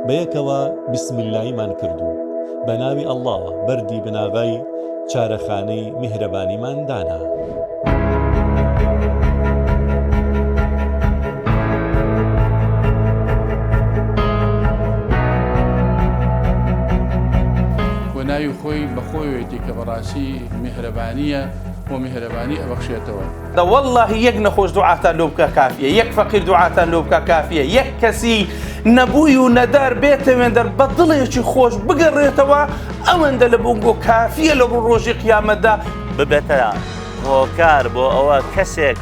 بەیەکەوە بسم اللهیمان کردو بە ناوی ئەڵڵا بەردی بناغای چارەخانەی میهرەبانیمان دانا. ناوی خۆی بەخۆیەتی کە بەڕاستی میهرەبانیە و میهرەبانی ئەبەخشێتەوە. والله یەک نەخۆش دوعاتان لۆ بکە کافیە، یەک فەقیر دوعاتان لۆ بکە کافیە، یەک کەسی نەبووی و نەدار بێتەوێن دەر بە دڵێکی خۆش بگەڕێتەوە ئەوەندە لە بۆنگۆ کافیە لە ڕۆژی قیامەتدا ببێتە هۆکار بۆ ئەوە کەسێک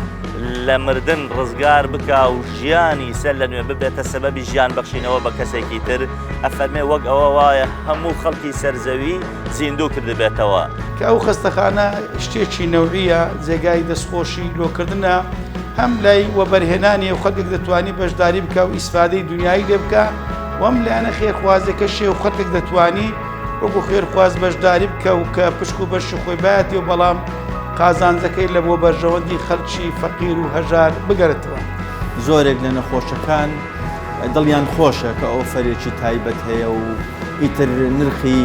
لە مردن ڕزگار بکە و ژیانی سەر لە نوێ ببێتە سەبەبی ژیان بەخشینەوە بە کەسێکی تر ئەفەرمێ وەک ئەوە وایە هەموو خەڵکی سەرزەوی زیندوو کردبێتەوە کە ئەو خستەخانە شتێکی نەوعیە جێگای دەستخۆشی لۆکردنە هەم لای وەبەرهێنانی و خەڵک دەتوانی بەشداری بکە و ئیسفادەی دنیایی لێ بکە وەم لایەنە خێرخوازەکە شێ و خەڵک دەتوانی وەکو خێرخواز بەشداری بکە و کە پشک و بەشی خۆی بایەتی و بەڵام قازانجەکەی لە بۆ بەرژەوەندی خەڵکی فەقیر و هەژار بگەرێتەوە. زۆرێک لە نەخۆشەکان دڵیان خۆشە کە ئەو فەرێکی تایبەت هەیە و ئیتر نرخی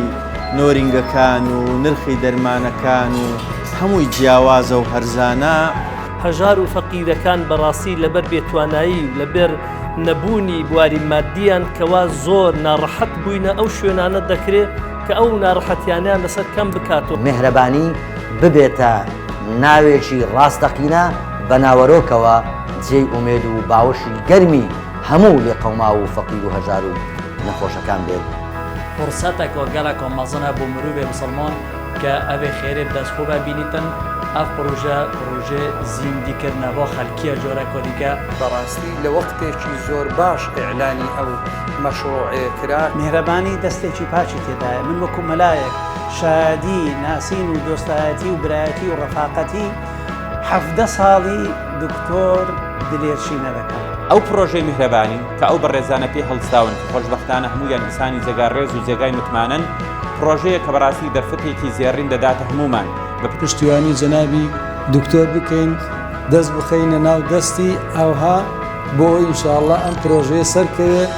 نۆرینگەکان و نرخی دەرمانەکان و هەمووی جیاوازە و هەرزانە. هەژار و فەقیرەکان بەڕاستی لەبەر بێتوانایی و لەبەر نەبوونی بواری مادیان کەوا زۆر ناڕەحەت بووینە ئەو شوێنانە دەکرێت کە ئەو ناڕەحەتیانیان لەسەر کەم بکاتەوە. میهرەبانی ببێتە ناوێکی ڕاستەقینە بە ناوەرۆکەوە جێی ئومێد و باوەشی گەرمی هەموو لێ قەوما و فەقیر و هەژار و نەخۆشەکان بێت. فرسەتێک گەلێک مەزنە بۆ مرۆڤێ مسلمان کە ئەوێ خێرێ دەستخۆ ببینیتن ئەف پرۆژێ زیندیکردنە بۆ خەلکیە جۆرە کۆدیکە بەڕاستی لە وەختێکی زۆر باش ئیعلانی ئەو مەشروعەیە کرا. میهرەبانی دەستێکی پاچی تێدایە. من وەکو مەلایەک شادی ناسین و دۆستایەتی و برایەتی و ڕەفاقەتی 17 ساڵی دکتۆر دلێرچی نەدەکەم. ئەو پرۆژەی میهرەبانی کە ئەو بەڕێزانە پێی هەڵستاون کە خۆشبەختانە هەمویان ئینسانی جێگا ڕێز و جێگای متمانن پرۆژەیە کە بەڕاستی دەرفەتێکی زێڕین دەداتە هەمومان بە پشتیوانی جەنابی دکتۆر بکەین دەست بخەینە ناو دەستی ئەوها بۆ ئینشاءالله ئەم پرۆژەیە سەرکەوێت